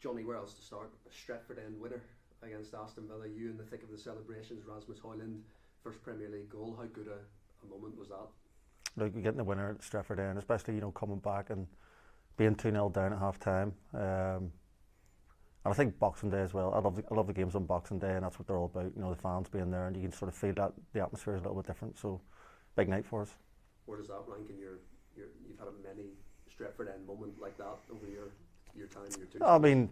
Jonny, where else to start? A Stretford End winner against Aston Villa. You in the thick of the celebrations. Rasmus Højlund, first Premier League goal. How good a moment was that? Like getting the winner at Stretford End, especially coming back and being 2-0 down at half time. And I think Boxing Day as well. I love the games on Boxing Day, and that's what they're all about. The fans being there, and you can sort of feel that the atmosphere is a little bit different. So, big night for us. Where does that rank in you've had a many Stretford End moment like that over your time, your two? I mean,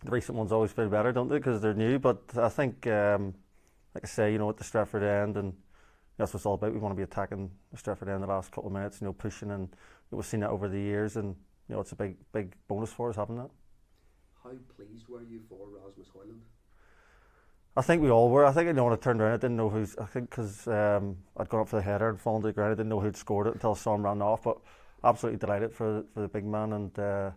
the recent ones always feel better, don't they? Because they're new. But I think, like I say, at the Stretford End, and that's what it's all about. We want to be attacking the Stretford End the last couple of minutes, pushing, and we've seen that over the years, and it's a big bonus for us having that. How pleased were you for Rasmus Højlund? I think we all were. I think when I turned around, I didn't know who's. I think because I'd gone up for the header and fallen to the ground, I didn't know who'd scored it until I saw him run off. But absolutely delighted for the big man, and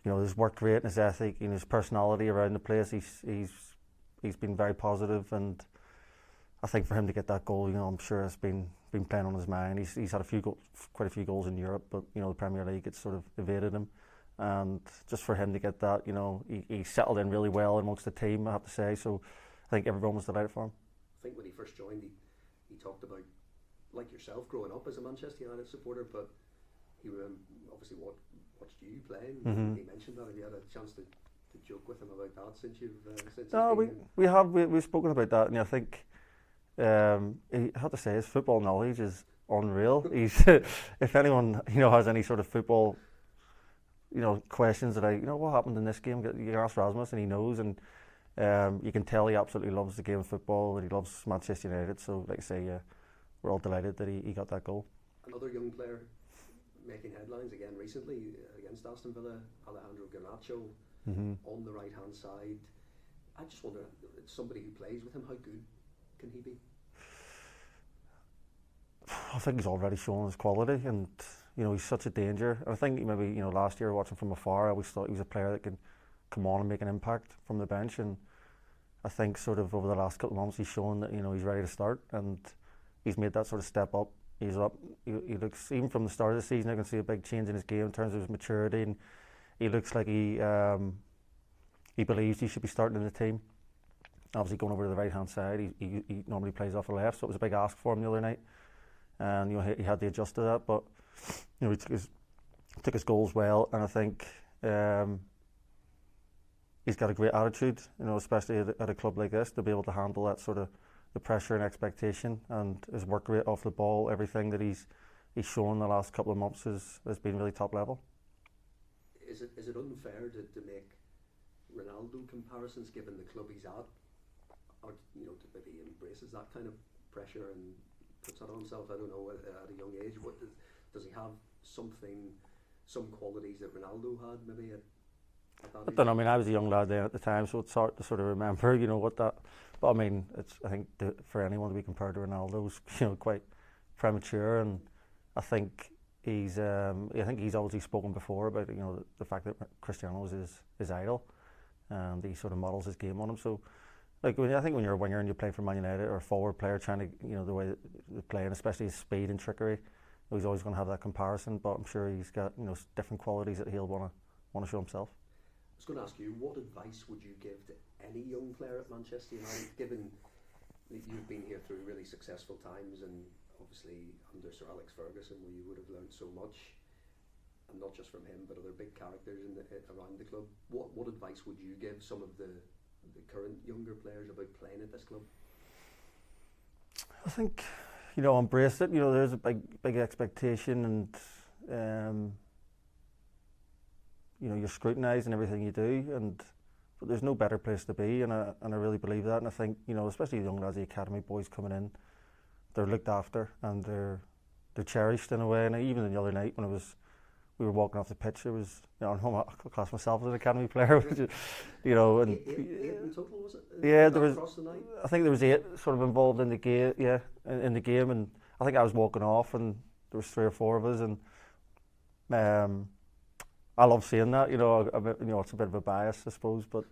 his work rate and his ethic and his personality around the place. He's been very positive, and I think for him to get that goal, I'm sure it's been playing on his mind. He's had quite a few goals in Europe, but the Premier League it's sort of evaded him. And just for him to get that, he settled in really well amongst the team, I have to say. So I think everyone was delighted for him. I think when he first joined, he talked about, like yourself, growing up as a Manchester United supporter, but he obviously watched you playing. Mm-hmm. He mentioned that. Have you had a chance to joke with him about that since you've since? No, we've spoken about that, and I think I have to say his football knowledge is unreal. He's if anyone has any sort of football questions that what happened in this game, you can ask Rasmus and he knows, and you can tell he absolutely loves the game of football and he loves Manchester United. So like I say, we're all delighted that he got that goal. Another young player making headlines again recently against Aston Villa, Højlund Garnacho, on the right hand side. I just wonder, somebody who plays with him, how good can he be? I think he's already shown his quality, and he's such a danger. I think maybe last year watching from afar, I always thought he was a player that can come on and make an impact from the bench, and I think sort of over the last couple of months he's shown that he's ready to start, and he's made that sort of step up. He's up. He looks, even from the start of the season, I can see a big change in his game in terms of his maturity, and he looks like he believes he should be starting in the team. Obviously going over to the right hand side, he normally plays off the left, so it was a big ask for him the other night, and he had to adjust to that, but he took his goals well, and I think he's got a great attitude, especially at a club like this, to be able to handle that sort of the pressure and expectation, and his work rate off the ball, everything that he's shown the last couple of months has been really top level. Is it unfair to make Ronaldo comparisons given the club he's at, or maybe he embraces that kind of pressure and puts that on himself? I don't know, at a young age, what does he have some qualities that Ronaldo had maybe at that age? I don't know. I mean, I was a young lad then at the time, so it's hard to sort of remember, what that. But I mean, I think for anyone to be compared to Ronaldo is, quite premature, and I think he's obviously spoken before about the fact that Cristiano is his idol, and he sort of models his game on him. So, I think when you're a winger and you play for Man United, or a forward player trying to, the way they play, and especially his speed and trickery, he's always going to have that comparison. But I'm sure he's got different qualities that he'll want to show himself. I was going to ask you, what advice would you give to any young player at Manchester United, given that you've been here through really successful times, and obviously under Sir Alex Ferguson, where you would have learned so much, and not just from him, but other big characters around the club. What advice would you give some of the current younger players about playing at this club? I think, embrace it. There's a big expectation, and you're scrutinised in everything you do, but there's no better place to be, and I really believe that. And I think, especially the young lads, the academy boys coming in, they're looked after and they're cherished in a way. And even the other night when we were walking off the pitch, there was, I class myself as an academy player, which is, and eight in total, was it? Yeah, there was. Across the night? I think there was 8 sort of involved in the game. Yeah, in the game, and I think I was walking off, and there was 3 or 4 of us, and I love seeing that. It's a bit of a bias, I suppose, but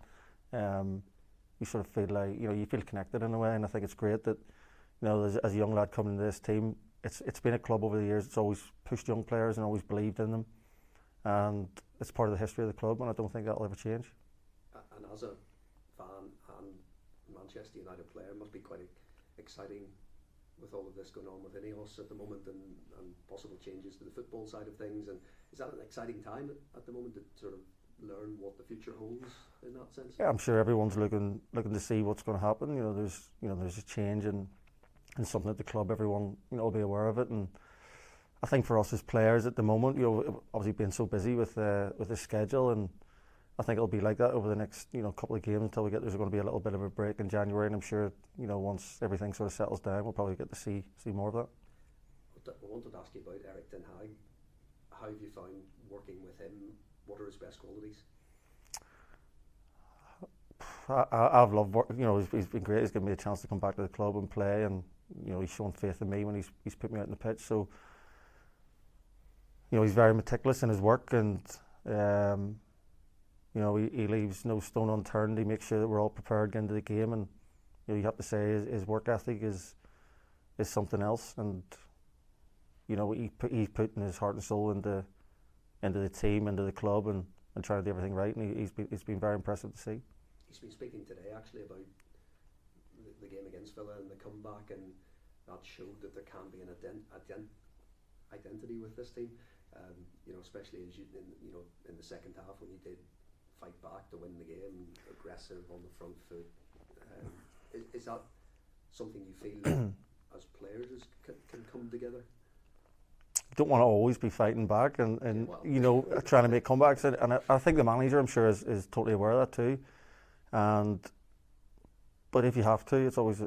you sort of feel like you feel connected in a way, and I think it's great that as a young lad coming into this team, it's been a club over the years. It's always pushed young players and always believed in them, and it's part of the history of the club, and I don't think that'll ever change. And as a fan and Manchester United player, it must be quite exciting with all of this going on with Ineos at the moment, and possible changes to the football side of things. And is that an exciting time at the moment to sort of learn what the future holds in that sense? Yeah, I'm sure everyone's looking to see what's going to happen. There's a change in something at the club. Everyone will be aware of it, and I think for us as players at the moment, obviously being so busy with the schedule, and I think it'll be like that over the next couple of games until there's going to be a little bit of a break in January, and I'm sure once everything sort of settles down, we'll probably get to see more of that. I wanted to ask you about Erik Ten Hag. How have you found working with him? What are his best qualities? I've loved work. He's been great. He's given me a chance to come back to the club and play, and he's shown faith in me when he's put me out on the pitch. So he's very meticulous in his work, and he leaves no stone unturned. He makes sure that we're all prepared going into the game, and you have to say his work ethic is something else, and he's putting his heart and soul into the team, into the club, and trying to do everything right, and he's been very impressive to see. He's been speaking today actually about the game against Villa and the comeback, and that showed that there can be an identity with this team. Especially as in the second half when you did fight back to win the game, aggressive on the front foot. Is that something you feel as players can come together? Don't want to always be fighting back and trying to make comebacks, and I think the manager, I'm sure, is totally aware of that too. But if you have to, it's always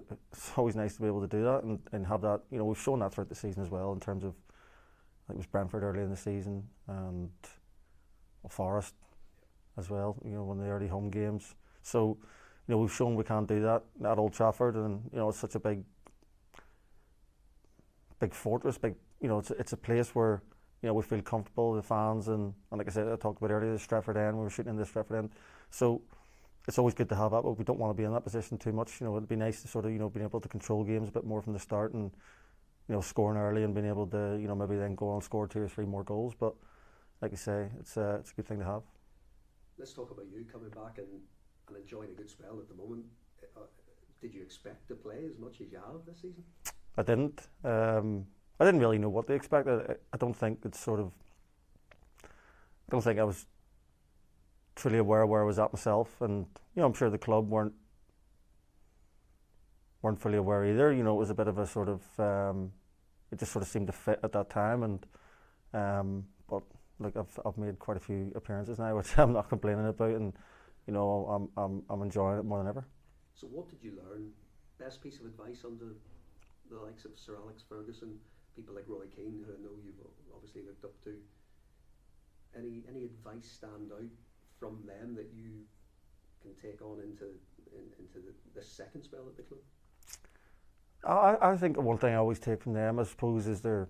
nice to be able to do that and have that. We've shown that throughout the season as well, in terms of, I think it was Brentford early in the season, and Forest as well, one of the early home games. So, we've shown we can do that at Old Trafford, and it's such a big fortress, it's a place where we feel comfortable, the fans, and like I said, I talked about earlier, the Stretford End, we were shooting in the Stretford End. So it's always good to have that, but we don't want to be in that position too much. It'd be nice to sort of being able to control games a bit more from the start, and scoring early and being able to maybe then go on and score 2 or 3 more goals. But like I say, it's a good thing to have. Let's talk about you coming back and enjoying a good spell at the moment. Did you expect to play as much as you have this season? I didn't. I didn't really know what to expect. I don't think I was truly aware of where I was at myself, and I'm sure the club weren't fully aware either. It was a bit of a sort of it just sort of seemed to fit at that time, and but look, I've made quite a few appearances now, which I'm not complaining about, and I'm enjoying it more than ever. So what did you learn? Best piece of advice under the likes of Sir Alex Ferguson, people like Roy Keane, who I know you've obviously looked up to. Any advice stand out from them that you can take on into the second spell at the club? I think one thing I always take from them, I suppose, is their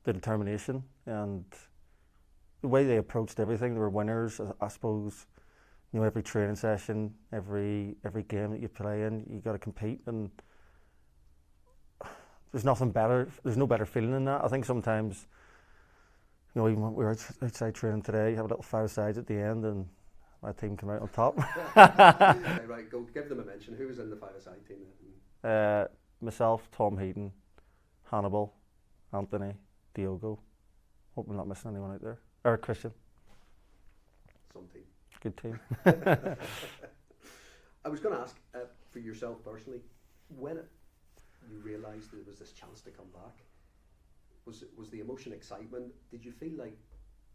determination and the way they approached everything. They were winners, I suppose. Every training session, every game that you play in, you got to compete, and there's nothing better. There's no better feeling than that. I think sometimes, even when we were outside training today, you have a little 5-a-sides at the end, and my team came out on top. Right, go give them a mention. Who was in the 5-a-side team then? Myself, Tom Heaton, Hannibal, Anthony, Diogo. Hope I'm not missing anyone out there. Or Christian. Some team. Good team. I was going to ask, for yourself personally, when you realised there was this chance to come back, was the emotion excitement? Did you feel like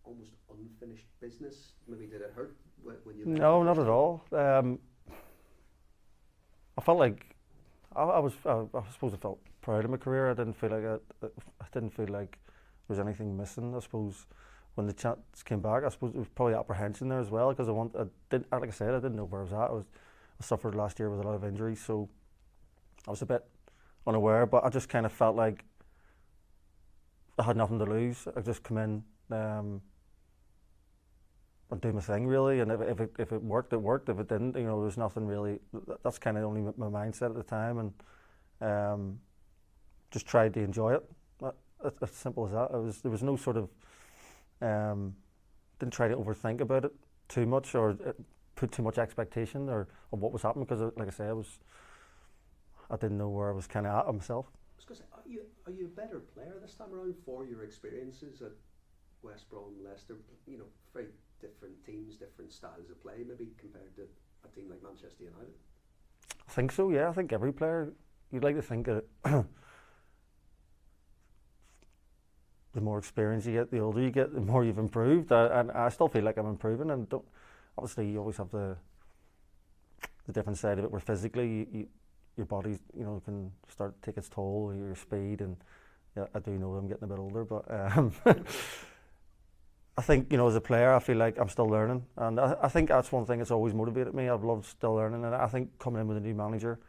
almost unfinished business? Maybe did it hurt when you? No, not at all. I felt like I suppose I felt proud of my career. I didn't feel like there was anything missing. I suppose when the chance came back, I suppose it was probably apprehension there as well, because like I said, I didn't know where I was at. I suffered last year with a lot of injuries, so I was a bit unaware. But I just kind of felt like I had nothing to lose. I just come in and do my thing really, and if it worked, it worked. If it didn't, there's nothing really. That's kind of only my mindset at the time, and just tried to enjoy it. As simple as that. There was no sort of Didn't try to overthink about it too much or put too much expectation or of what was happening because, like I say, I didn't know where I was kind of at myself. I was going to say, are you a better player this time around for your experiences at West Brom, Leicester? You know, very different teams, different styles of play, maybe compared to a team like Manchester United. I think so. Yeah, I think every player, you'd like to think that the more experience you get, the older you get, the more you've improved. And I still feel like I'm improving. And obviously, you always have the different side of it, where physically your body, can start to take its toll, your speed, and yeah, I do know I'm getting a bit older, but I think, as a player, I feel like I'm still learning, and I think that's one thing that's always motivated me. I've loved still learning, and I think coming in with a new manager,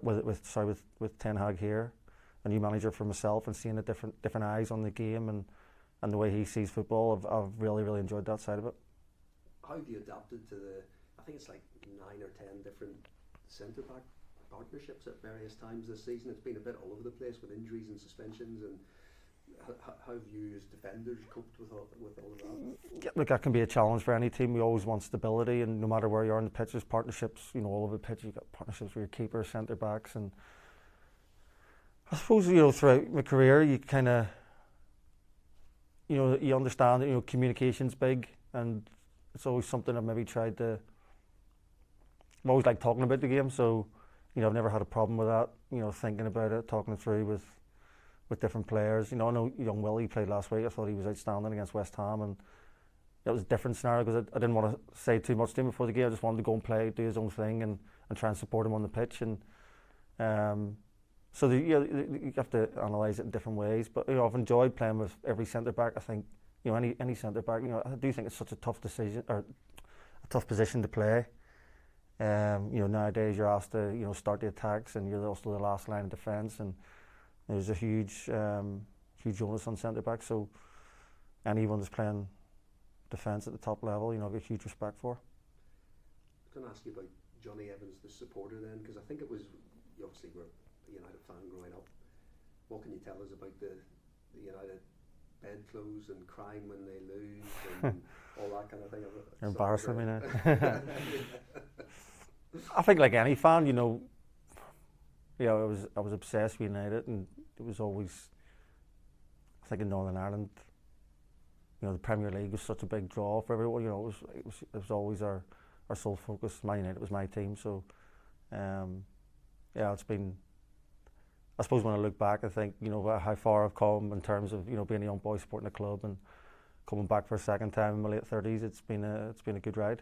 with Ten Hag here, a new manager for myself, and seeing the different eyes on the game and the way he sees football, I've really, really enjoyed that side of it. How have you adapted to I think it's like 9 or 10 different centre-back partnerships at various times this season? It's been a bit all over the place with injuries and suspensions, and how have you as defenders coped with all of that? Yeah, look, that can be a challenge for any team. We always want stability, and no matter where you are in the pitch, there's partnerships, all over the pitch. You've got partnerships with your keeper, centre-backs, and I suppose, throughout my career, you kind of, you understand that, communication's big, and it's always something I've maybe tried to, I've always liked talking about the game, so, I've never had a problem with that, thinking about it, talking it through with different players. I know young Willie played last week. I thought he was outstanding against West Ham, and it was a different scenario because I didn't want to say too much to him before the game. I just wanted to go and play, do his own thing, and try and support him on the pitch. And so you have to analyse it in different ways. But I've enjoyed playing with every centre back. I think any centre back. I do think it's such a tough decision or a tough position to play. Nowadays you're asked to start the attacks, and you're also the last line of defence, and there's a huge onus on centre back. So anyone that's playing defence at the top level, I've a huge respect for. I was going to ask you about Jonny Evans, the supporter, then, because I think it was, you obviously were a United fan growing up. What can you tell us about the United bedclothes and crying when they lose and all that kind of thing? You're embarrassing me now. I think like any fan, I was obsessed with United, and it was always, I think in Northern Ireland, the Premier League was such a big draw for everyone. It was always our sole focus. Man United was my team, so it's been. I suppose when I look back, I think how far I've come in terms of being a young boy supporting a club and coming back for a second time in my late 30s. It's been a good ride.